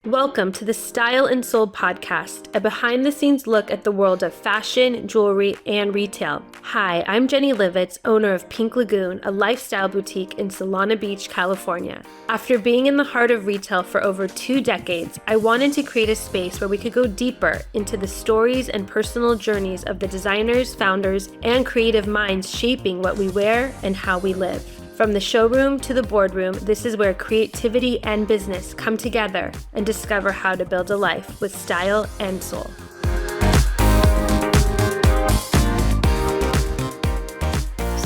Welcome to the Style and Soul podcast, a behind-the-scenes look at the world of fashion, jewelry, and retail. Hi, I'm Jenny Livits, owner of Pink Lagoon, a lifestyle boutique in Solana Beach, California. After being in the heart of retail for over 2 decades, I wanted to create a space where we could go deeper into the stories and personal journeys of the designers, founders, and creative minds shaping what we wear and how we live. From the showroom to the boardroom, this is where creativity and business come together and discover how to build a life with style and soul.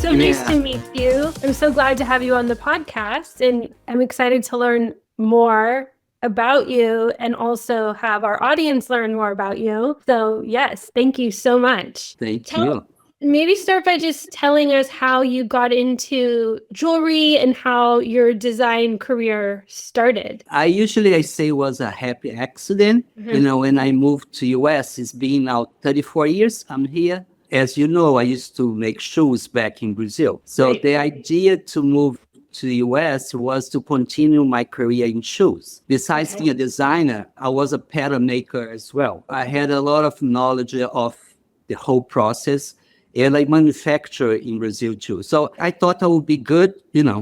So nice to meet you. I'm so glad to have you on the podcast, and I'm excited to learn more about you and also have our audience learn more about you. So yes, thank you so much. Thank you. Maybe start by just telling us how you got into jewelry and how your design career started. I say it was a happy accident. When I moved to US, it's been now 34 years I'm here. As you know, I used to make shoes back in Brazil. So Right. the idea to move to the US was to continue my career in shoes. Besides being a designer, I was a pattern maker as well. I had a lot of knowledge of the whole process. And I manufacture in Brazil too. So I thought I would be good,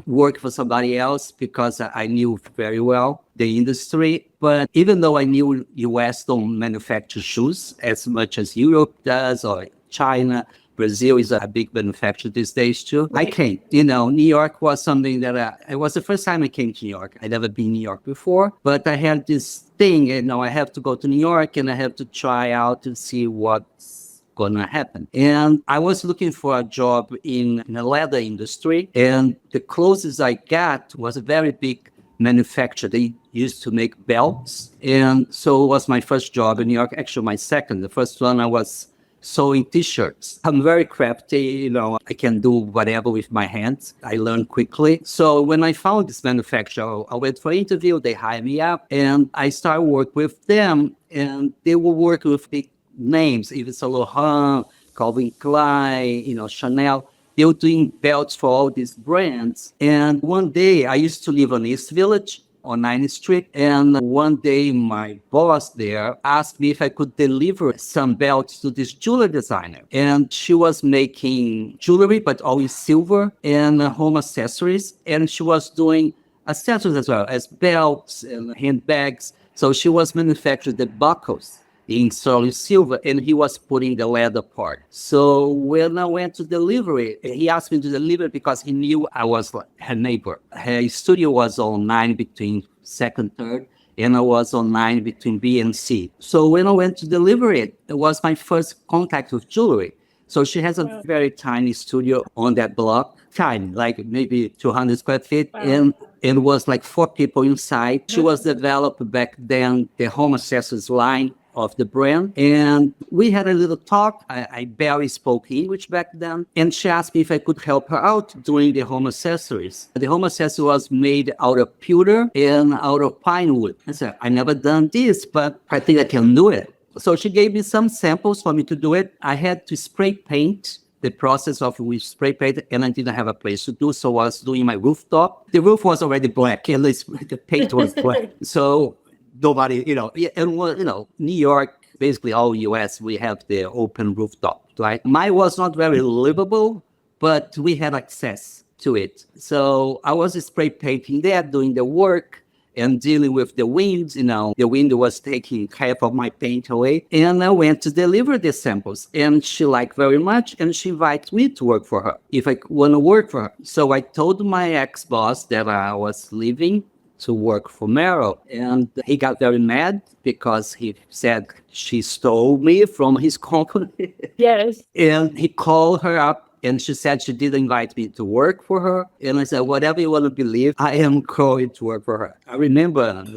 work for somebody else because I knew very well the industry. But even though I knew US don't manufacture shoes as much as Europe does or China, Brazil is a big manufacturer these days too. I came, New York was something that it was the first time I came to New York. I'd never been in New York before, but I had this thing, I have to go to New York and I have to try out to see what's gonna happen. And I was looking for a job in the leather industry, and the closest I got was a very big manufacturer. They used to make belts, and so it was my first job in New York. Actually, my second. The first one I was sewing t-shirts. I'm very crafty, I can do whatever with my hands. I learn quickly. So when I found this manufacturer, I went for an interview, they hired me up, and I started work with them, and they were working with big names, even Saint Laurent, Calvin Klein, Chanel. They were doing belts for all these brands. And one day, I used to live on East Village on 9th Street. And one day, my boss there asked me if I could deliver some belts to this jewelry designer. And she was making jewelry, but always silver and home accessories. And she was doing accessories as well as belts and handbags. So she was manufacturing the buckles in solid silver, and he was putting the leather part. So when I went to delivery, he asked me to deliver because he knew I was her neighbor. Her studio was on 9 between 2nd, 3rd, and I was on 9 between B and C. So when I went to deliver it, it was my first contact with jewelry. So she has a very tiny studio on that block, tiny, like maybe 200 square feet, and it was like 4 people inside. She was developed back then the home accessories line of the brand. And we had a little talk. I barely spoke English back then. And she asked me if I could help her out doing the home accessories. The home accessory was made out of pewter and out of pine wood. I said, I never done this, but I think I can do it. So she gave me some samples for me to do it. I had to spray paint the process of we spray paint, and I didn't have a place to do, so I was doing my rooftop. The roof was already black, at least the paint was black. So nobody, New York, basically all US, we have the open rooftop, right? Mine was not very livable, but we had access to it. So I was spray painting there, doing the work and dealing with the wind. The wind was taking half of my paint away. And I went to deliver the samples, and she liked very much, and she invited me to work for her, if I want to work for her. So I told my ex-boss that I was leaving to work for Merrill. And he got very mad because he said she stole me from his company. Yes. And he called her up, and she said she didn't invite me to work for her. And I said, whatever you want to believe, I am going to work for her. I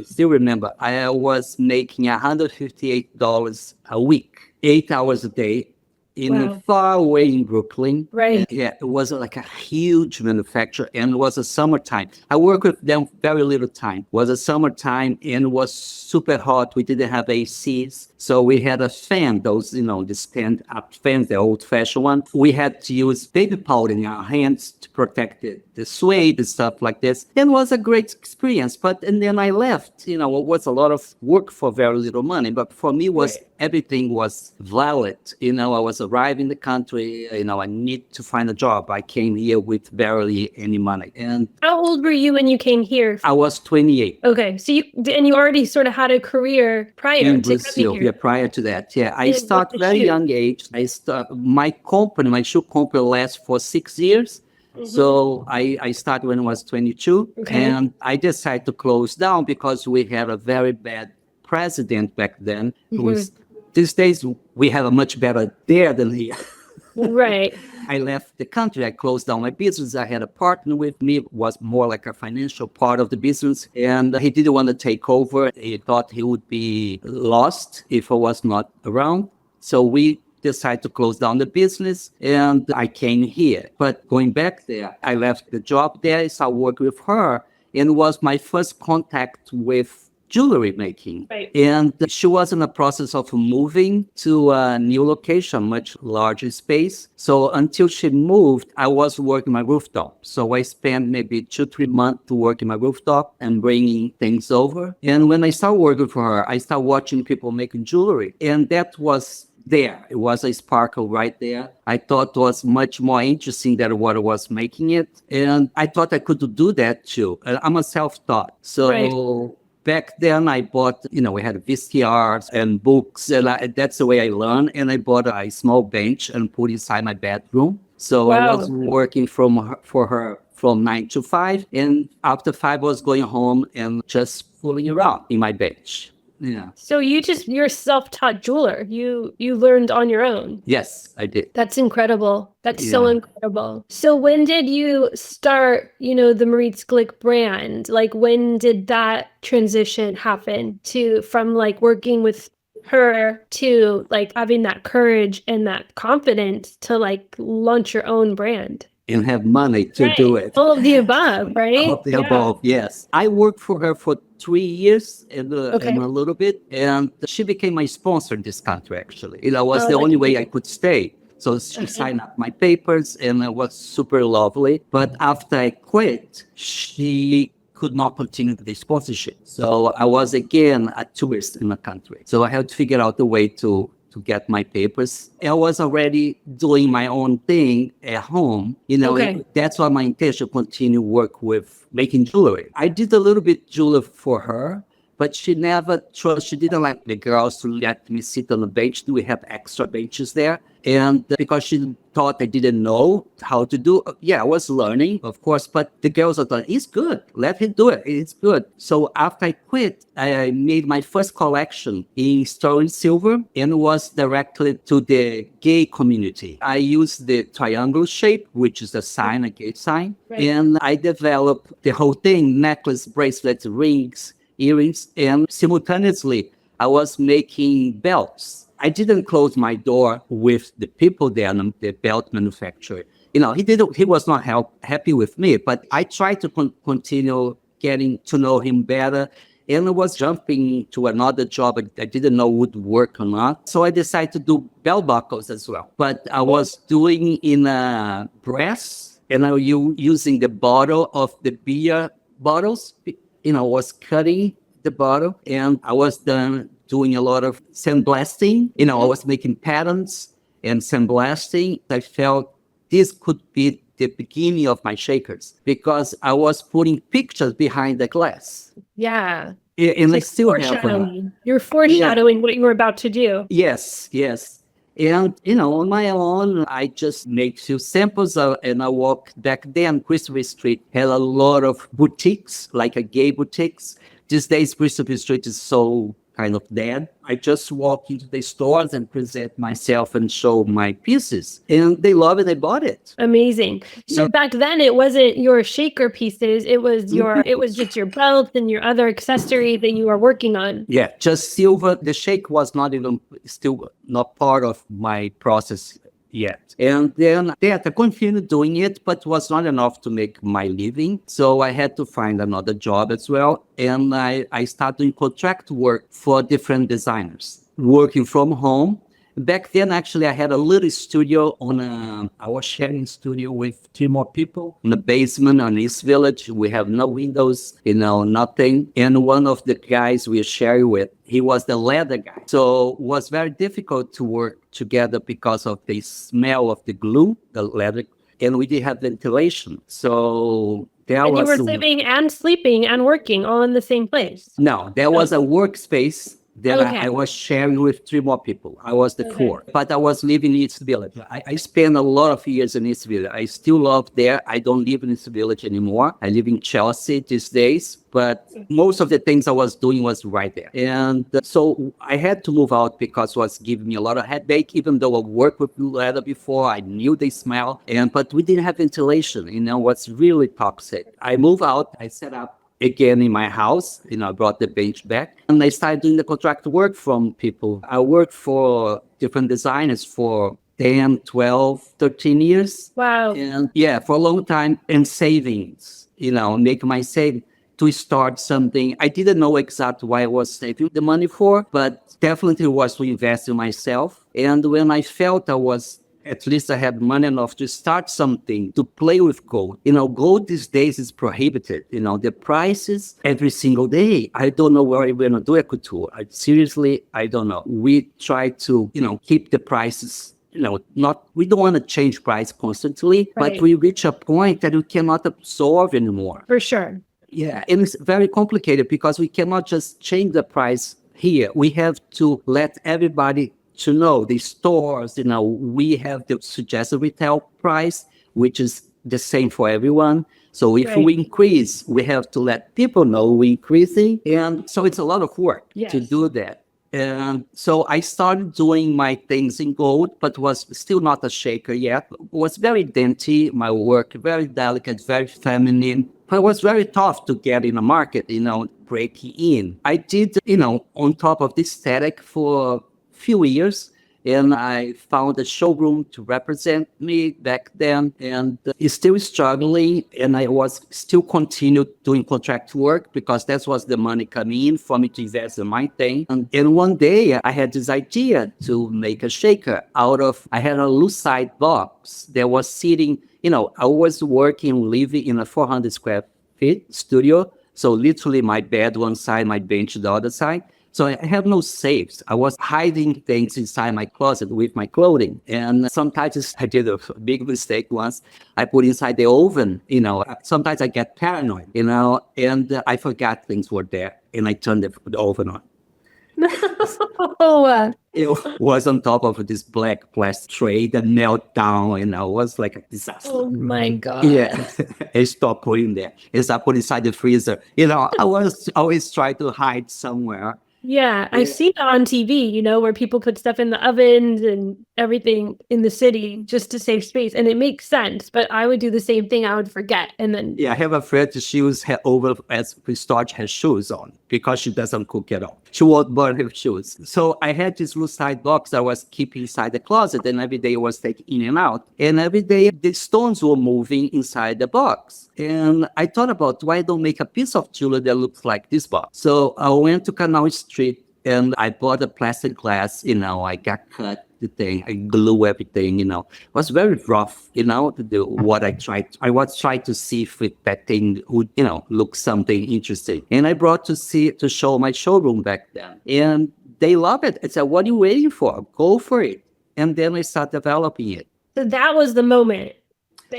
still remember, I was making $158 a week, 8 hours a day. Wow. far away in Brooklyn. Right. Yeah, it was like a huge manufacturer, and it was a summertime. I worked with them very little time. It was a summertime, and it was super hot. We didn't have ACs, so we had a fan, those, the stand-up fans, the old-fashioned one. We had to use baby powder in our hands to protect the suede and stuff like this. And it was a great experience. And then I left. It was a lot of work for very little money. But for me, everything was valid. I was arriving in the country. I need to find a job. I came here with barely any money. And how old were you when you came here? I was 28. Okay, so you already sort of had a career prior In to Brazil, coming here. prior to that, I And started with the very shoe. young age. My shoe company lasts for 6 years. So I started when I was 22, Okay. and I decided to close down because we had a very bad president back then. These days, we have a much better there than here. Right. I left the country. I closed down my business. I had a partner with me, was more like a financial part of the business, and he didn't want to take over. He thought he would be lost if I was not around. So we decided to close down the business, and I came here. But going back there, I left the job there. I started working with her, and it was my first contact with jewelry making. Right. And she was in the process of moving to a new location, much larger space. So until she moved, I was working my rooftop. So I spent maybe 2-3 months working my rooftop and bringing things over. And when I started working for her, I started watching people making jewelry. And that was there. It was a sparkle right there. I thought it was much more interesting than what I was making it. And I thought I could do that too. I'm a self-taught. So Right. back then I bought, we had VCRs and books, and that's the way I learned. And I bought a small bench and put inside my bedroom. So I was working for her from 9 to 5. And after 5, I was going home and just fooling around in my bench. Yeah. So you're a self-taught jeweler. You learned on your own. Yes, I did. That's incredible. That's so Yeah. incredible. So when did you start, the Moritz Glik brand? Like, when did that transition happen from like working with her to like having that courage and that confidence to like launch your own brand? And have money to do it. All of the above, right? All of the above, yes. I worked for her for 3 years and a little bit, and she became my sponsor in this country, actually. It was the only way I could stay. So she signed up my papers, and it was super lovely. But after I quit, she could not continue the sponsorship. So I was again a tourist in the country. So I had to figure out a way to get my papers. I was already doing my own thing at home. That's why my intention to continue work with making jewelry. I did a little bit jewelry for her, but she didn't like the girls to let me sit on the bench. We have extra benches there. And because she thought I didn't know how to do, I was learning, of course, but the girls are like, it's good. Let him do it. It's good. So after I quit, I made my first collection in sterling silver, and it was directly to the gay community. I used the triangle shape, which is a sign, a gay sign. Right. And I developed the whole thing, necklace, bracelets, rings, earrings, and simultaneously I was making belts. I didn't close my door with the people there, the belt manufacturer. He was not happy with me, but I tried to continue getting to know him better. And I was jumping to another job I didn't know would work or not. So I decided to do belt buckles as well. But I was doing in brass, and I was using the bottle of the beer bottles. I was cutting the bottle, and I was doing a lot of sandblasting. I was making patterns and sandblasting. I felt this could be the beginning of my shakers because I was putting pictures behind the glass. Yeah. And I still have You're foreshadowing what you were about to do. Yes. And, on my own, I just made few samples and I walked back then. Christopher Street had a lot of boutiques, like a gay boutiques. These days, Christopher Street is so kind of dead. I just walk into the stores and present myself and show my pieces. And they love it. They bought it. Amazing. So back then it wasn't your shaker pieces. It was just your belt and your other accessory that you were working on. Yeah, just silver. The shake was still not part of my process yet. And then that I continued doing it, but was not enough to make my living. So I had to find another job as well. And I started doing contract work for different designers, working from home. Back then, actually, I had a little studio I was sharing studio with 2 more people in the basement on East Village. We have no windows, nothing. And one of the guys we were sharing with, he was the leather guy. So it was very difficult to work together because of the smell of the glue, the leather, and we didn't have ventilation. So and you were living and sleeping and working all in the same place. No, there was a workspace that Okay. I was sharing with 3 more people. I was the fourth, but I was living in East Village. I spent a lot of years in East Village. I still love there. I don't live in East Village anymore. I live in Chelsea these days, but most of the things I was doing was right there. And so I had to move out because it was giving me a lot of headache, even though I worked with leather before. I knew the smell, but we didn't have ventilation. It was really toxic. I moved out. I set up again in my house. I brought the bench back and I started doing the contract work from people. I worked for different designers for 10, 12, 13 years. Wow. And for a long time, and savings, make my saving to start something. I didn't know exactly why I was saving the money for, but definitely was to invest in myself. And when I felt at least I had money enough to start something, to play with gold. Gold these days is prohibited. The prices every single day. I don't know where we're going to do a couture. Seriously, I don't know. We try to, keep the prices, we don't want to change price constantly, Right. but we reach a point that we cannot absorb anymore. For sure. Yeah, and it's very complicated because we cannot just change the price here. We have to let everybody to know, the stores, we have the suggested retail price, which is the same for everyone. So if we increase, we have to let people know we're increasing. And so it's a lot of work to do that. And so I started doing my things in gold, but was still not a shaker yet. It was very dainty, my work, very delicate, very feminine. But it was very tough to get in the market, breaking in. I did, on top of this aesthetic for few years, and I found a showroom to represent me back then, and it's still struggling, and I was still continued doing contract work because that was the money coming in for me to invest in my thing. And one day I had this idea to make a shaker I had a lucite box that was sitting, I was living in a 400 square feet studio. So literally my bed one side, my bench the other side. So I have no safes. I was hiding things inside my closet with my clothing. And sometimes I did a big mistake once. I put inside the oven, sometimes I get paranoid, and I forgot things were there. And I turned the oven on. It was on top of this black plastic tray that melted down, it was like a disaster. Oh my God. Yeah, I stopped putting there. I started putting inside the freezer. I was always trying to hide somewhere. Yeah, I've seen it on TV, where people put stuff in the ovens and everything in the city just to save space. And it makes sense, but I would do the same thing. I would forget. And then... Yeah, I have a friend, she use her over as we start her shoes on because she doesn't cook at all. She won't burn her shoes. So I had this lucite box that I was keeping inside the closet, and every day I was taking in and out. And every day the stones were moving inside the box. And I thought about, why don't make a piece of jewelry that looks like this box? So I went to Canal Street and I bought a plastic glass, I got cut the thing, I glue everything, It was very rough, what I was trying to see if that thing would, look something interesting. And I brought to show my showroom back then. And they love it. I said, what are you waiting for? Go for it. And then I started developing it. So that was the moment.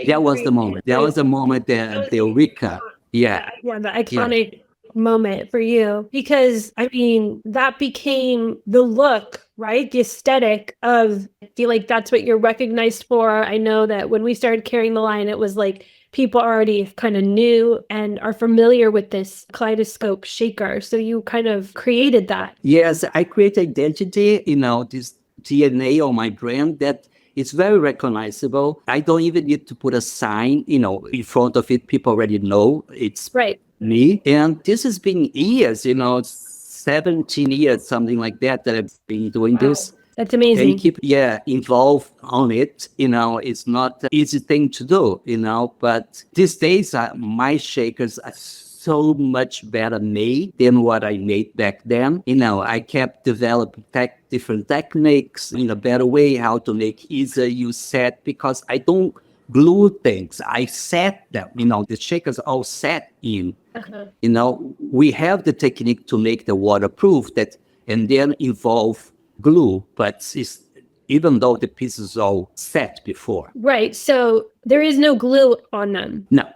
That was the moment. That was the moment that the Eureka. Yeah. Yeah, the iconic moment for you. Because, that became the look, right? The aesthetic of, I feel like that's what you're recognized for. I know that when we started carrying the line, it was like people already kind of knew and are familiar with this kaleidoscope shaker. So you kind of created that. Yes, I created identity, this DNA on my brand that it's very recognizable. I don't even need to put a sign, in front of it. People already know it's me. And this has been years, 17 years, something like that I've been doing this. That's amazing. and keep involved on it. It's not an easy thing to do, but these days my shakers are so much better made than what I made back then. I kept developing different techniques in a better way, how to make easier use set, because I don't glue things. I set them, the shakers all set in. We have the technique to make the waterproof and then involve glue, but even though the pieces are all set before. Right. So there is no glue on them. No,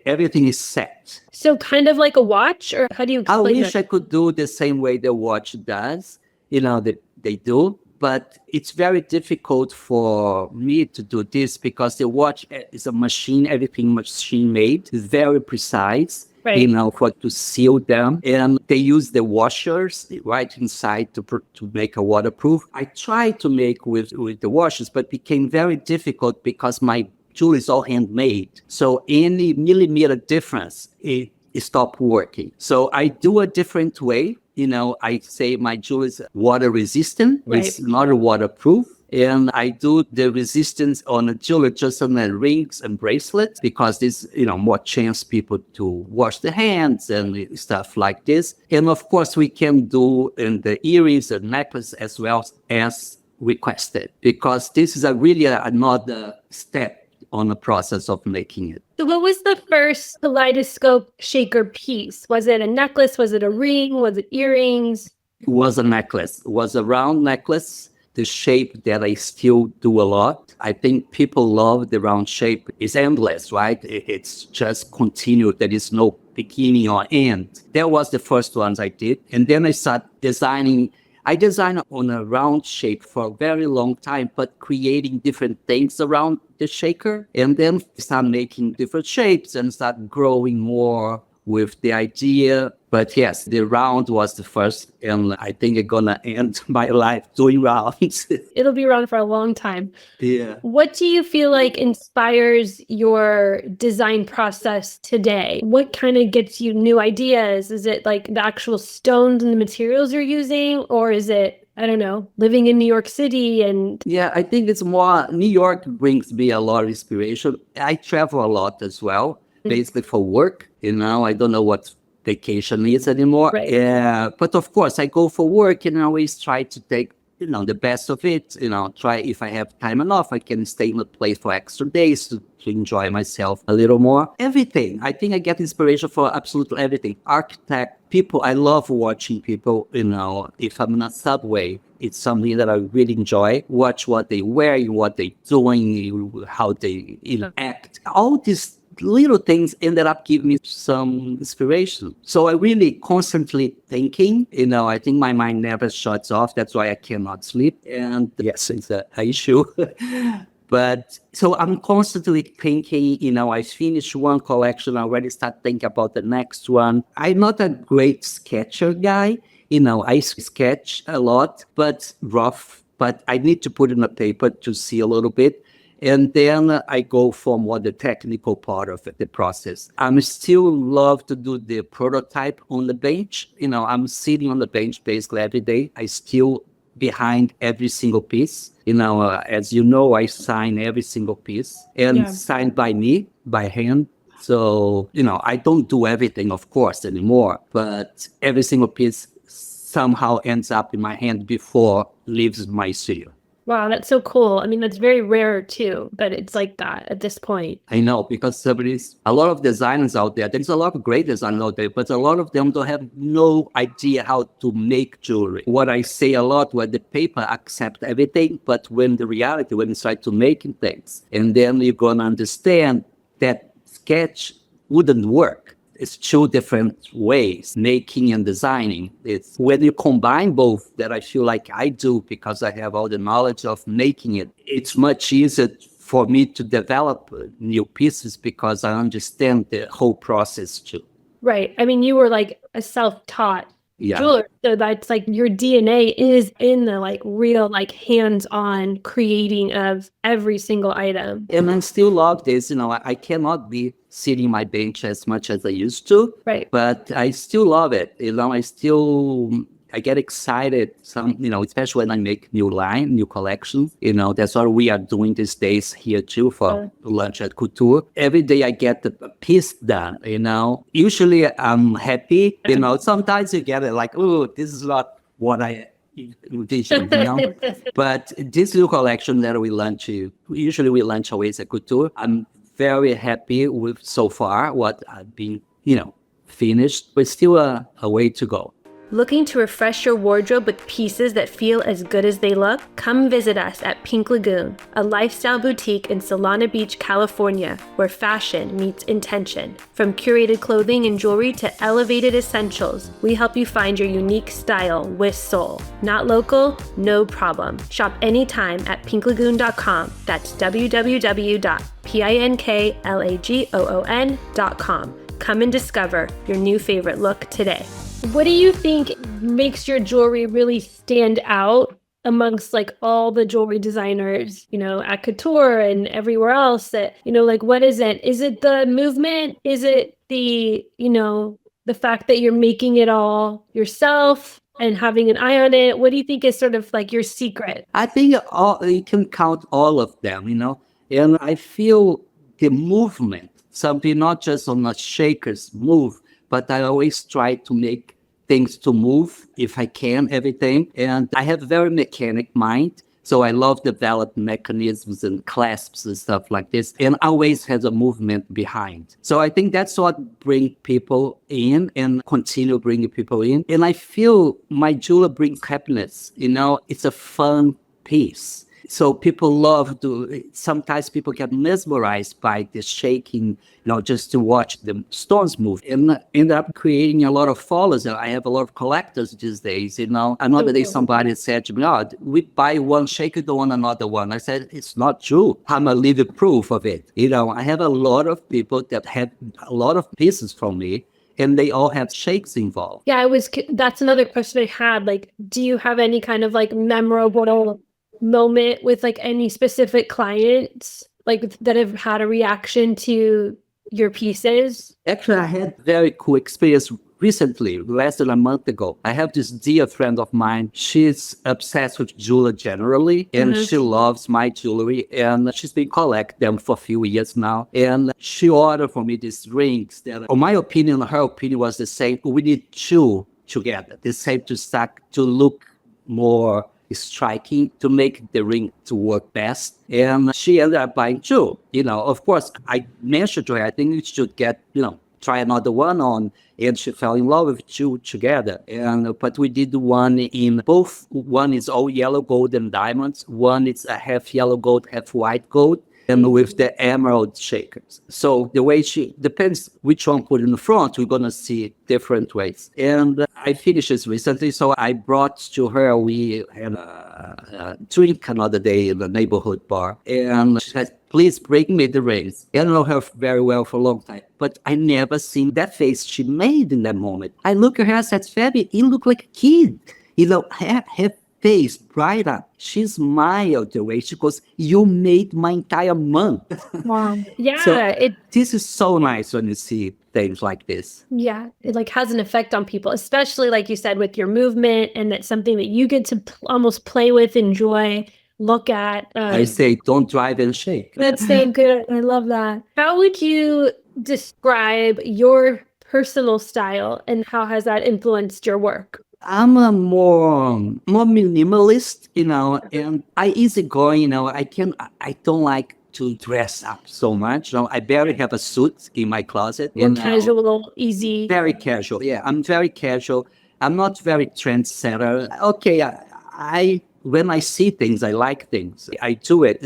everything is set. So kind of like a watch, or how do you explain I wish I could do the same way the watch does, they do, but it's very difficult for me to do this because the watch is a machine, everything machine made, is very precise. Right. To seal them. And they use the washers right inside to make a waterproof. I tried to make with the washers, but became very difficult because my jewelry is all handmade. So any millimeter difference, it stopped working. So I do a different way. I say my jewelry is water resistant. Right. It's not waterproof. And I do the resistance on the jewelry, just on the rings and bracelets, because there's, more chance people to wash their hands and stuff like this. And of course, we can do in the earrings and necklace as well as requested, because this is really another step on the process of making it. So what was the first kaleidoscope shaker piece? Was it a necklace? Was it a ring? Was it earrings? It was a necklace. It was a round necklace. The shape that I still do a lot. I think people love the round shape. It's endless, right? It's just continued. There is no beginning or end. That was the first ones I did. And then I started designing. I designed on a round shape for a very long time, but creating different things around the shaker. And then start making different shapes and start growing more with the idea. But yes, the round was the first, and I think it's gonna end my life doing rounds. It'll be around for a long time. Yeah. What do you feel like inspires your design process today? What kind of gets you new ideas? Is it like the actual stones and the materials you're using, or is it, I don't know, living in New York City? And yeah, I think it's more, New York brings me a lot of inspiration. I travel a lot as well, basically for work. I don't know what vacation is anymore. Right. Yeah, but of course I go for work and I always try to take, the best of it. Try, if I have time enough, I can stay in a place for extra days to enjoy myself a little more. Everything. I think I get inspiration for absolutely everything. Architect, people, I love watching people, if I'm in a subway, it's something that I really enjoy. Watch what they wearing, what they doing, how they act. All these little things ended up giving me some inspiration. So I really constantly thinking, I think my mind never shuts off. That's why I cannot sleep. And yes, it's an issue. But so I'm constantly thinking, I finished one collection, I already start thinking about the next one. I'm not a great sketcher guy. I sketch a lot, but rough, but I need to put it on a paper to see a little bit. And then I go for more the technical part of the process. I'm still love to do the prototype on the bench. I'm sitting on the bench basically every day. I still behind every single piece. As you know, I sign every single piece and signed by me, by hand. So, I don't do everything, of course, anymore, but every single piece somehow ends up in my hand before leaves my studio. wow, that's so cool. I mean, that's very rare too, but it's like that at this point. I know, because a lot of designers out there, there's a lot of great designers out there, but a lot of them don't have no idea how to make jewelry. What I say a lot, where the paper accepts everything, but when you try to making things, and then you're going to understand that sketch wouldn't work. It's two different ways, making and designing. It's when you combine both that I feel like I do, because I have all the knowledge of making it. It's much easier for me to develop new pieces because I understand the whole process too. Right. I mean, you were like a self-taught jeweler. So that's like your DNA is in the like real like hands-on creating of every single item. And I still love this. I cannot be sitting my bench as much as I used to. Right. But I still love it. I still I get excited, especially when I make new collections. That's what we are doing these days here too for lunch at Couture. Every day I get a piece done, Usually I'm happy, Sometimes you get it like, oh, this is not what I envisioned, But this new collection that usually we launch always at Couture, I'm very happy with so far what I've been, finished, but still a way to go. Looking to refresh your wardrobe with pieces that feel as good as they look? Come visit us at Pink Lagoon, a lifestyle boutique in Solana Beach, California, where fashion meets intention. From curated clothing and jewelry to elevated essentials, we help you find your unique style with soul. Not local? No problem. Shop anytime at pinklagoon.com. That's www.pinklagoon.com. Come and discover your new favorite look today. What do you think makes your jewelry really stand out amongst like all the jewelry designers, at Couture and everywhere else that, what is it? Is it the movement? Is it the, the fact that you're making it all yourself and having an eye on it? What do you think is sort of like your secret? I think you can count all of them, and I feel the movement, something not just on a shaker's move, but I always try to make things to move if I can, everything. And I have a very mechanic mind. So I love developing mechanisms and clasps and stuff like this. And always has a movement behind. So I think that's what brings people in and continue bringing people in. And I feel my jewelry brings happiness. It's a fun piece. So people sometimes people get mesmerized by the shaking, just to watch the stones move and end up creating a lot of followers. I have a lot of collectors these days, Another day somebody said to me, oh, we buy one shaker, don't want another one. I said, it's not true. I'm a living proof of it. I have a lot of people that have a lot of pieces from me, and they all have shakes involved. Yeah, that's another question I had. Like, do you have any kind of like memorable moment with like any specific clients like that have had a reaction to your pieces? Actually, I had very cool experience recently, less than a month ago. I have this dear friend of mine. She's obsessed with jewelry generally, and she loves my jewelry, and she's been collecting them for a few years now. And she ordered for me these rings that, in my opinion, her opinion was the same. We need two together, the same to stack to look more striking, to make the ring to work best. And she ended up buying two. Of course, I mentioned to her, I think you should get, try another one on. And she fell in love with two together. But we did one in both. One is all yellow gold and diamonds. One is a half yellow gold, half white gold, and with the emerald shakers. So the way depends which one put in the front, we're going to see different ways. And I finished this recently, so I brought to her, we had a drink another day in the neighborhood bar. And she said, please bring me the rings. I don't know her very well for a long time, but I never seen that face she made in that moment. I look at her and said, Fabi, you look like a kid. Her face bright up. She smiled the way she goes, you made my entire month. Wow. Yeah. So this is so nice when you see things like this. Yeah. It like has an effect on people, especially like you said, with your movement, and that's something that you get to almost play with, enjoy, look at. I say, don't drive and shake. That's so good. I love that. How would you describe your personal style, and how has that influenced your work? I'm a more minimalist, and I easygoing, I don't like to dress up so much. I barely have a suit in my closet. More casual, easy. Very casual. Yeah, I'm very casual. I'm not very trendsetter. Okay, when I see things, I like things. I do it,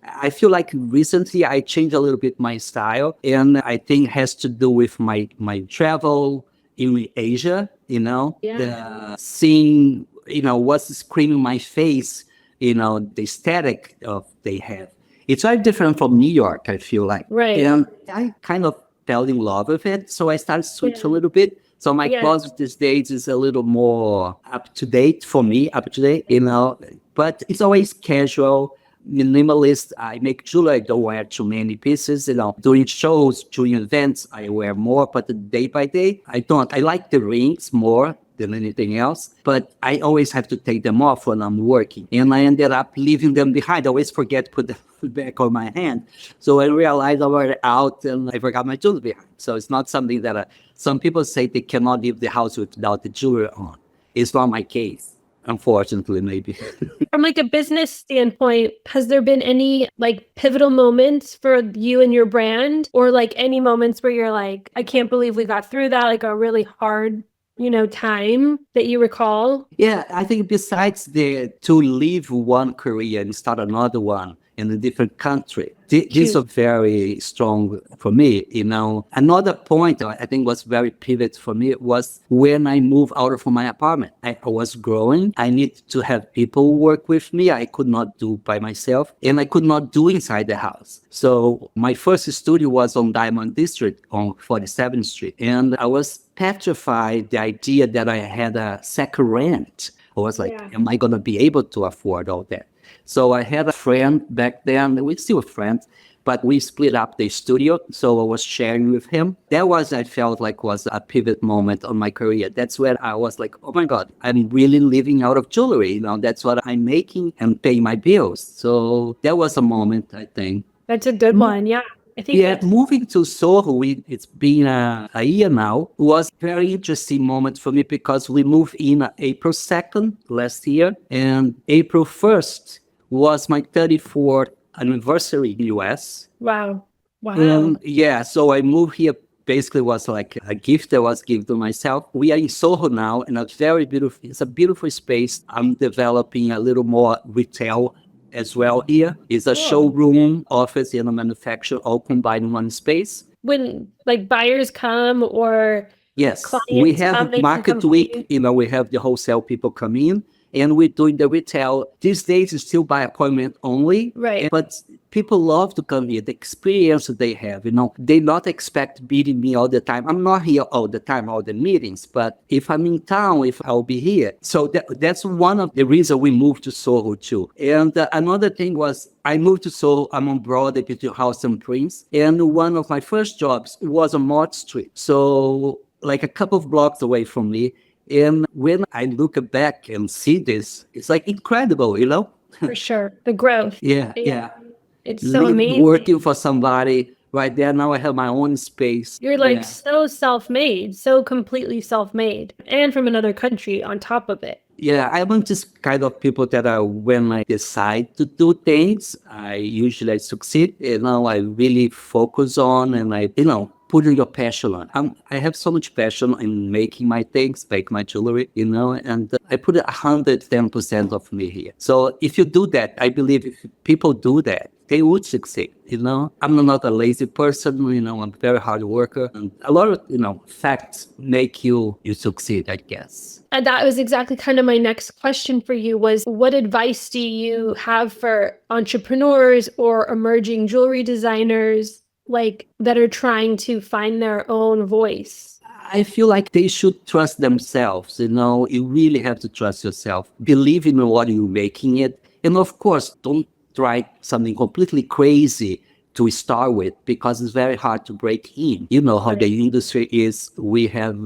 I feel like recently I changed a little bit my style, and I think it has to do with my travel in Asia, the seeing, what's screaming in my face, the aesthetic of they have. It's very different from New York, I feel like. Right. And I kind of fell in love with it, so I started to switch a little bit. So my closet these days is a little more up to date for me, but it's always casual, minimalist. I make jewelry, I don't wear too many pieces, During shows, during events, I wear more, but day by day, I don't. I like the rings more than anything else. But I always have to take them off when I'm working. And I ended up leaving them behind. I always forget to put them back on my hand. So I realized I was out and I forgot my jewelry behind. So it's not something that some people say they cannot leave the house without the jewelry on. It's not my case, unfortunately, maybe. From like a business standpoint, has there been any like pivotal moments for you and your brand, or like any moments where you're like, I can't believe we got through that, like a really hard, time that you recall? Yeah, I think besides to leave one career and start another one in a different country, these are very strong for me. Another point I think was very pivot for me was when I moved out of my apartment. I was growing. I needed to have people work with me. I could not do by myself, and I could not do inside the house. So my first studio was on Diamond District on 47th Street, and I was petrified the idea that I had a second rent. I was like, am I going to be able to afford all that? So I had a friend back then, we're still friends, but we split up the studio. So I was sharing with him. That was, I felt like was a pivot moment on my career. That's where I was like, oh my God, I'm really living out of jewelry. That's what I'm making and paying my bills. So that was a moment, I think. That's a good one. Yeah. I think moving to Soho, it's been a year now, was a very interesting moment for me because we moved in April 2nd last year, and April 1st was my 34th anniversary in the US. Wow. And so I moved here. Basically was like a gift that was given to myself. We are in Soho now, and it's a beautiful space. I'm developing a little more retail as well here. It's a showroom, office, and a manufacturer all combined in one space. When like buyers come or yes, clients we have come, market week. We have the wholesale people come in, and we're doing the retail. These days it's still by appointment only. Right. But people love to come here. The experience that they have, they not expect meeting me all the time. I'm not here all the time, all the meetings, but if I'm in town, if I'll be here. So that's one of the reasons we moved to Soho too. And another thing was I moved to Soho. I'm on Broadway between House and Prince. And one of my first jobs was on Mott Street. So like a couple of blocks away from me. And when I look back and see this, it's like incredible, For sure. The growth. Yeah. It's so amazing. Working for somebody right there. Now I have my own space. You're like so self-made, so completely self-made, and from another country on top of it. Yeah, I'm just kind of people that when I decide to do things, I usually succeed. I really focus on and put your passion on. I have so much passion in making my things, make my jewelry, and I put 110% of me here. So if you do that, I believe if people do that, they would succeed. I'm not a lazy person. I'm a very hard worker, and a lot of facts make you succeed, I guess. And that was exactly kind of my next question for you was, what advice do you have for entrepreneurs or emerging jewelry designers like that are trying to find their own voice? I feel like they should trust themselves. You really have to trust yourself. Believe in what you're making it. And of course, don't try something completely crazy to start with because it's very hard to break in. You know how the industry is. We have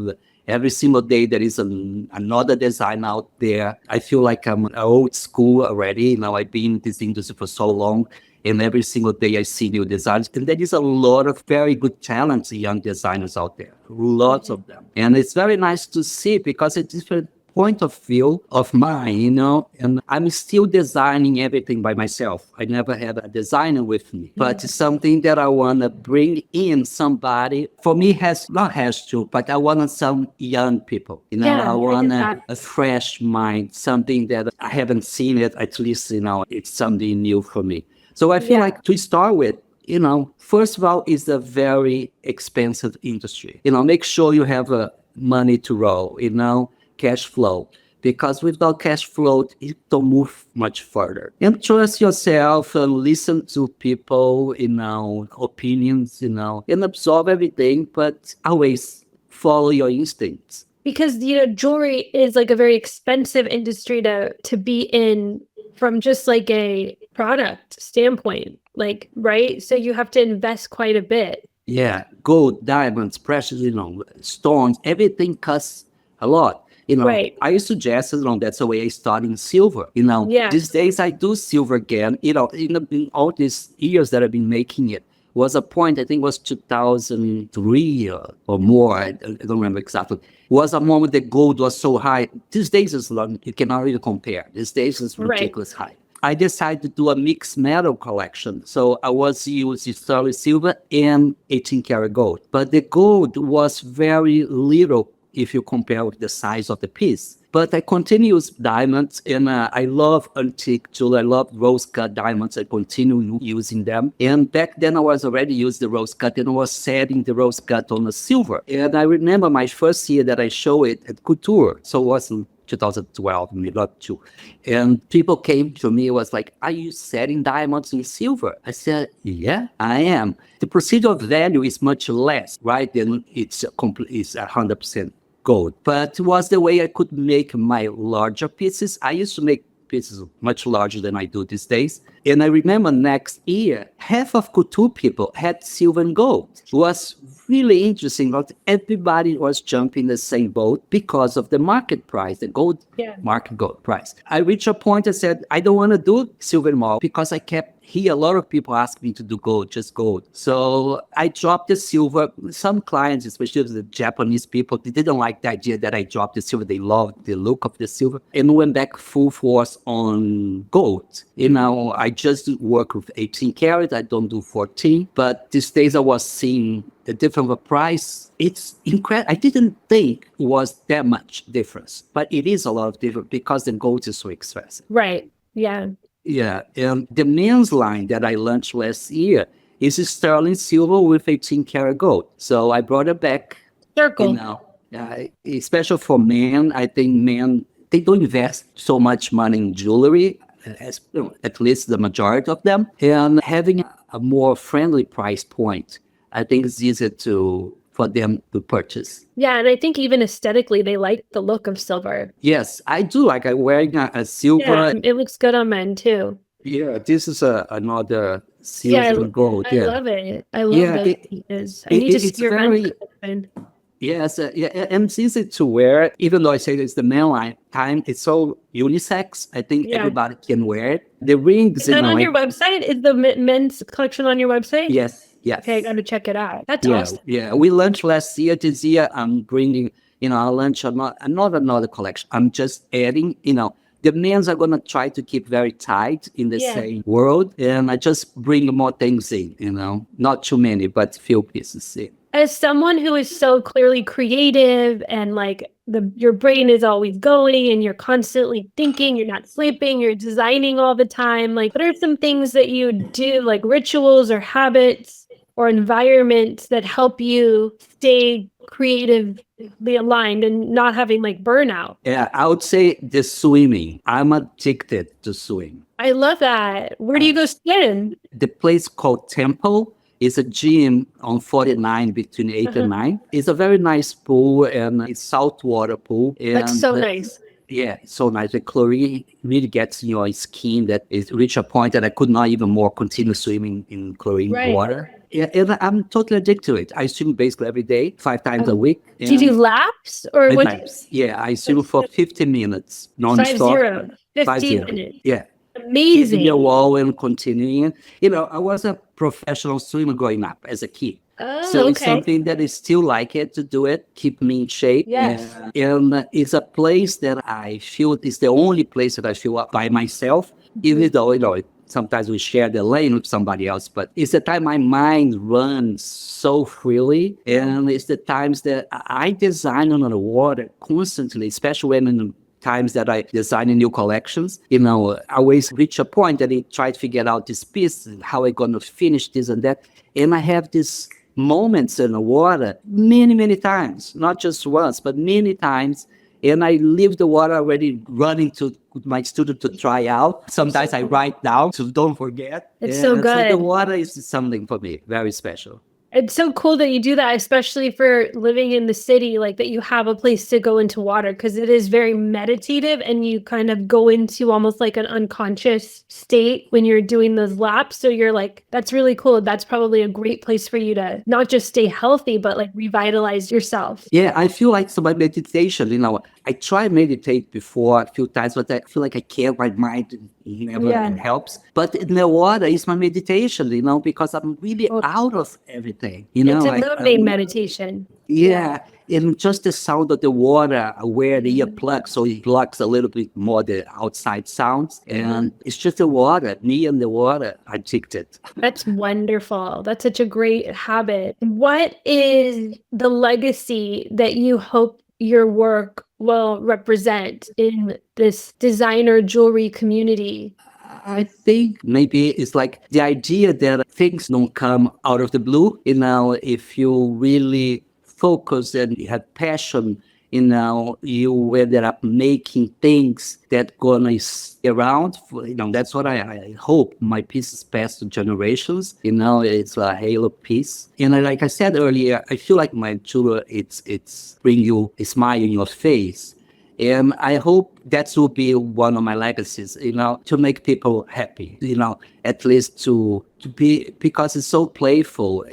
every single day there is another design out there. I feel like I'm old school already. I've been in this industry for so long. And every single day I see new designs. And there is a lot of very good talented young designers out there. Lots of them. And it's very nice to see because it's different point of view of mine, and I'm still designing everything by myself. I never had a designer with me, but it's something that I want to bring in somebody. For me, but I want some young people, I want a fresh mind, something that I haven't seen it, at least, it's something new for me. So I feel like to start with, first of all, it's a very expensive industry. Make sure you have money to roll, cash flow, because without cash flow, it don't move much further. And trust yourself and listen to people, opinions, and absorb everything, but always follow your instincts. Because, jewelry is like a very expensive industry to be in from just like a product standpoint, right? So you have to invest quite a bit. Yeah, gold, diamonds, precious, stones, everything costs a lot. Right. I suggest, that's the way I start in silver. Yeah. These days I do silver again. In all these years that I've been making it, was a point, I think it was 2003 or more, I don't remember exactly, was a moment that gold was so high. These days is long, you cannot really compare. These days is Right. ridiculous high. I decided to do a mixed metal collection. So I was using sterling silver and 18 karat gold. But the gold was very little if you compare with the size of the piece. But I continue with diamonds, and I love antique jewelry. I love rose cut diamonds. I continue using them. And back then I was already using the rose cut, and I was setting the rose cut on the silver. And I remember my first year that I showed it at Couture. So it was in 2012, maybe not two. And people came to me, was like, are you setting diamonds in silver? I said, yeah, I am. The procedural value is much less, right? Than it's 100% gold. But it was the way I could make my larger pieces. I used to make pieces much larger than I do these days. And I remember next year, half of couture people had silver and gold. It was really interesting, but everybody was jumping the same boat because of the market price, the gold market gold price. I reached a point I said, I don't want to do silver anymore because I kept hear a lot of people ask me to do gold, just gold. So I dropped the silver. Some clients, especially the Japanese people, they didn't like the idea that I dropped the silver. They loved the look of the silver and went back full force on gold. I just work with 18 karat. I don't do 14. But these days I was seeing the difference of price. It's incredible. I didn't think it was that much difference, but it is a lot of difference because the gold is so expensive. Right. Yeah. Yeah, and the men's line that I launched last year is sterling silver with 18 karat gold. So I brought it back. Circle. Especially for men, I think men, they don't invest so much money in jewelry, at least the majority of them. And having a more friendly price point, I think it's easier for them to purchase. Yeah, and I think even aesthetically, they like the look of silver. Yes, I do. Like I'm wearing a silver. Yeah, it looks good on men too. Yeah, this is another silver and gold. I love it. I love those pieces. I need to see your men's collection. Yes, and it's easy to wear. Even though I say it's the men line time, it's so unisex. I think everybody can wear it. The rings. Is that on your website? Is the men's collection on your website? Yes. Yes. Okay, I got to check it out. That's awesome. Yeah, we launched last year. This year, I'm bringing, I'll launch another collection. I'm just adding, the men's are going to try to keep very tight in the same world. And I just bring more things in, not too many, but few pieces in. As someone who is so clearly creative and like your brain is always going and you're constantly thinking, you're not sleeping, you're designing all the time. Like, what are some things that you do, like rituals or habits or environments that help you stay creatively aligned and not having like burnout? Yeah, I would say the swimming. I'm addicted to swim. I love that. Where do you go swim? The place called Temple. It's a gym on 49 between 8 and 9. It's a very nice pool, and it's saltwater pool. And that's so nice. Yeah, it's so nice. The chlorine really gets in your skin that it reached a point that I could not even more continue swimming in chlorine water. Yeah, and I'm totally addicted to it. I swim basically every day, 5 times a week. Do you do laps or what? Yeah, I swim for 50 minutes non-stop. 50 minutes. Yeah. Amazing. Hitting the wall and continuing. I was a professional swimmer growing up as a kid. So it's something that is still like it to do it, keep me in shape. Yes. And it's a place that I feel is the only place that I feel up by myself, even though, sometimes we share the lane with somebody else, but it's the time my mind runs so freely. And it's the times that I design on the water constantly, especially when in times that I design new collections, I always reach a point that I try to figure out this piece, how I'm going to finish this and that. And I have these moments in the water many, many times, not just once, but many times. And I leave the water already running to my student to try out. Sometimes I write down, so don't forget. It's so good. So the water is something for me, very special. It's so cool that you do that, especially for living in the city, like that you have a place to go into water because it is very meditative and you kind of go into almost like an unconscious state when you're doing those laps. So you're like, that's really cool. That's probably a great place for you to not just stay healthy, but like revitalize yourself. Yeah, I feel like it's about meditation. I try meditate before a few times, but I feel like I can't. My mind never Yeah. helps. But in the water is my meditation. Because I'm really Oh, out of everything. it's a Like moving meditation. yeah, and just the sound of the water, where the earplug, so it blocks a little bit more the outside sounds, and it's just the water. Me and the water addicted. That's wonderful. That's such a great habit. What is the legacy that you hope your work will represent in this designer jewelry community? I think maybe it's like the idea that things don't come out of the blue. If you really focus and you have passion, you ended up making things that gonna stay around. That's what I hope my pieces pass to generations. It's a halo piece. Like I said earlier, I feel like my jewelry, it's bring you a smile in your face. And I hope that will be one of my legacies, to make people happy, at least to be, because it's so playful.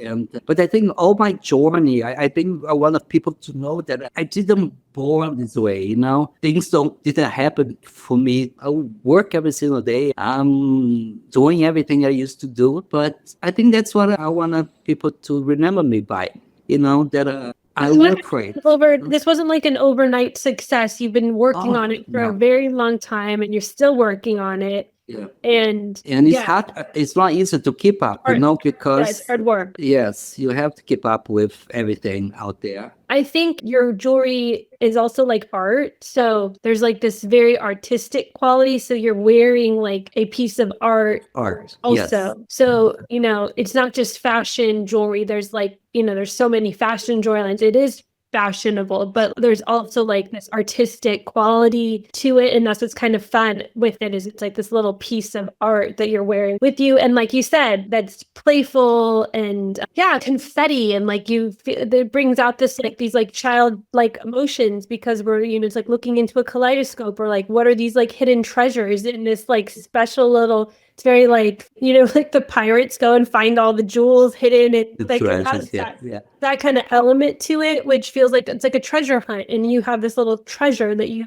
But I think all my journey, I think I want people to know that I didn't born this way, things didn't happen for me. I work every single day. I'm doing everything I used to do, but I think that's what I want people to remember me by, that I work for it. This wasn't like an overnight success. You've been working on it for a very long time and you're still working on it. Yeah. And it's hard. It's not easy to keep up, because it's hard work. Yes, you have to keep up with everything out there. I think your jewelry is also like art. So there's like this very artistic quality. So you're wearing like a piece of art also. Yes. So, it's not just fashion jewelry. There's like, there's so many fashion jewelry lines. It is fashionable, but there's also like this artistic quality to it. And that's what's kind of fun with it, is it's like this little piece of art that you're wearing with you. And like you said, that's playful and confetti. And like it brings out these like childlike emotions, because we're, it's like looking into a kaleidoscope, or like, what are these like hidden treasures in this like special little, it's very like, like the pirates go and find all the jewels hidden. It like has that kind of element to it, which feels like it's like a treasure hunt, and you have this little treasure that you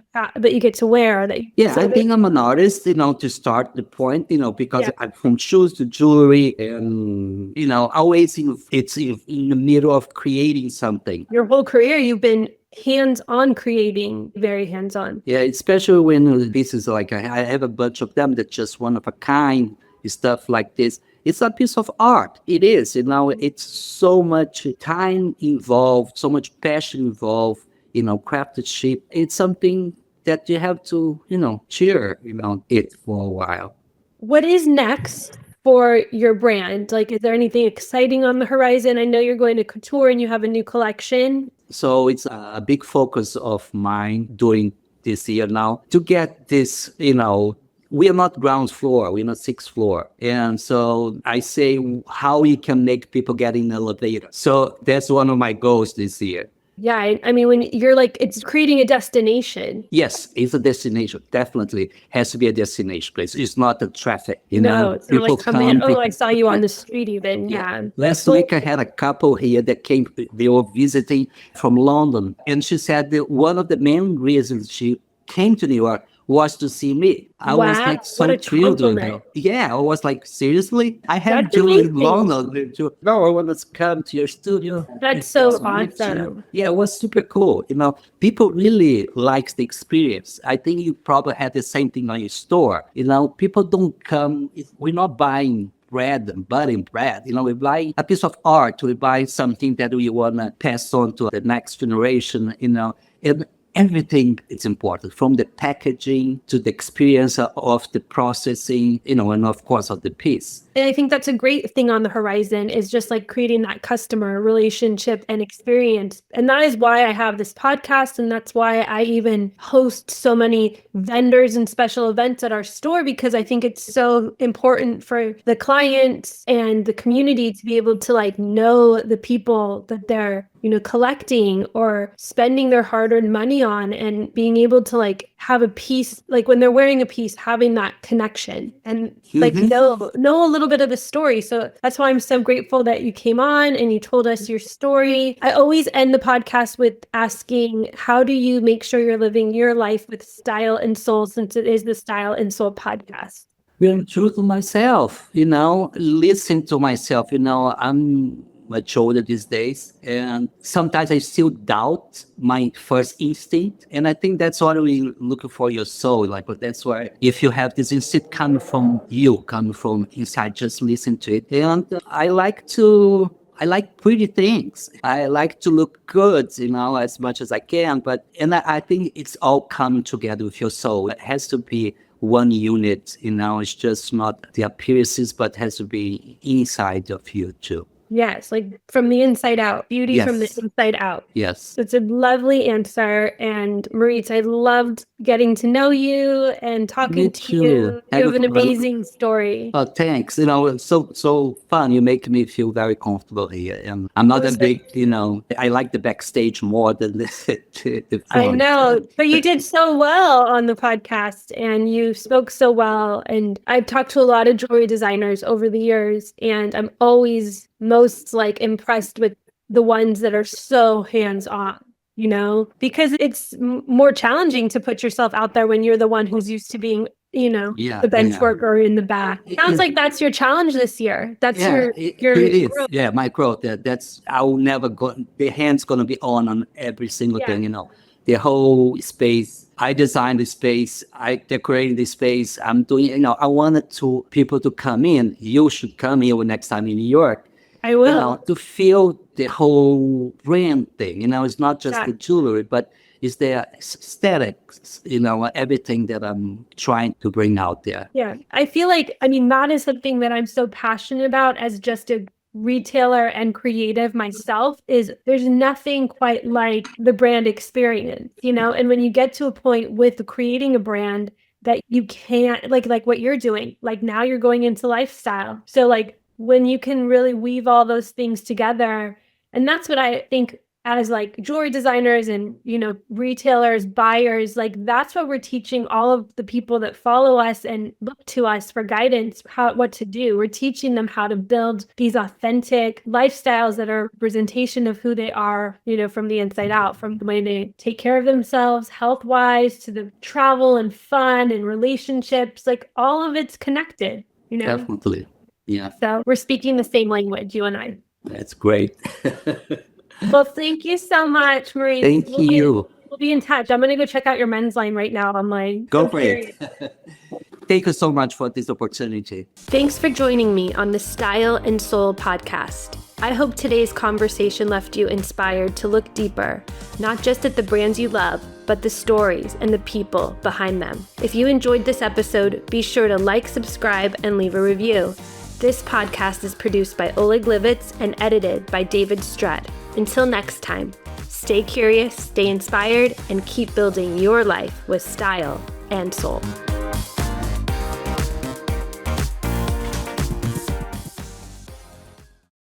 get to wear. I think I'm an artist, to start the point, because I'm from shoes to jewelry, and always it's in the middle of creating something. Your whole career, you've been hands-on creating, very hands-on. Yeah, especially when pieces like I have a bunch of them that just one of a kind, stuff like this. It's a piece of art. It is, it's so much time involved, so much passion involved, craftsmanship. It's something that you have to, cheer, it for a while. What is next for your brand? Like, is there anything exciting on the horizon? I know you're going to couture and you have a new collection. So it's a big focus of mine during this year now to get this, we are not ground floor, we're not sixth floor. And so I say how we can make people get in the elevator. So that's one of my goals this year. Yeah, I mean, when you're like, it's creating a destination. Yes, it's a destination. Definitely has to be a destination place. It's not a traffic. No, it's not like come in. Oh, I saw you on the street even. Yeah. Last week I had a couple here that came. They were visiting from London, and she said that one of the main reasons she came to New York was to see me. I was like so thrilled with her. Yeah, I was like, seriously? I have jewelry in London. No, I want to come to your studio. That's so awesome. Yeah, it was super cool. People really likes the experience. I think you probably had the same thing on your store. People don't come. We're not buying bread and butter bread. We buy a piece of art. We buy something that we want to pass on to the next generation. And everything is important, from the packaging to the experience of the processing, and of course of the piece. And I think that's a great thing on the horizon, is just like creating that customer relationship and experience. And that is why I have this podcast. And that's why I even host so many vendors and special events at our store, because I think it's so important for the clients and the community to be able to like know the people that they're collecting or spending their hard-earned money on, and being able to like have a piece, like when they're wearing a piece, having that connection and like know a little bit of the story. So that's why I'm so grateful that you came on and you told us your story. I always end the podcast with asking, how do you make sure you're living your life with style and soul, since it is the Style and Soul podcast? Being true to myself, listen to myself. I'm much older these days, and sometimes I still doubt my first instinct. And I think that's what we looking for your soul. Like, but that's why if you have this instinct coming from you, coming from inside, just listen to it. And I like pretty things. I like to look good, as much as I can. And I think it's all coming together with your soul. It has to be one unit, it's just not the appearances, but has to be inside of you too. Yes, like from the inside out, beauty from the inside out. Yes. It's a lovely answer. And Moritz, I loved getting to know you and talking to you. You have an amazing story. Oh, thanks. It's so fun. You make me feel very comfortable here. And I'm not a big, I like the backstage more than the front. I know, but you did so well on the podcast and you spoke so well. And I've talked to a lot of jewelry designers over the years, and I'm always most like impressed with the ones that are so hands-on, because it's more challenging to put yourself out there when you're the one who's used to being, the bench worker in the back. Sounds like that's your challenge this year. That's your it is. growth. Yeah, my growth. That's I will never go. The hand's gonna be on every single thing. The whole space. I designed the space. I decorated the space. I'm doing. I wanted people to come in. You should come here next time in New York. I will. To feel the whole brand thing. It's not just the jewelry, but it's the aesthetics, everything that I'm trying to bring out there. Yeah. I feel like, that is something that I'm so passionate about as just a retailer and creative myself, is there's nothing quite like the brand experience, and when you get to a point with creating a brand that you can't, like what you're doing, like now you're going into lifestyle. So like, when you can really weave all those things together. And that's what I think as like jewelry designers and, retailers, buyers, like that's what we're teaching all of the people that follow us and look to us for guidance, what to do. We're teaching them how to build these authentic lifestyles that are representation of who they are, from the inside out, from the way they take care of themselves, health-wise, to the travel and fun and relationships, like all of it's connected, Definitely. Yeah. So we're speaking the same language, you and I. That's great. Well, thank you so much, Marie. Thank you. We'll be in touch. I'm going to go check out your men's line right now online. Go for it. Thank you so much for this opportunity. Thanks for joining me on the Style and Soul podcast. I hope today's conversation left you inspired to look deeper, not just at the brands you love, but the stories and the people behind them. If you enjoyed this episode, be sure to like, subscribe, and leave a review. This podcast is produced by Oleg Livits and edited by David Strutt. Until next time, stay curious, stay inspired, and keep building your life with style and soul.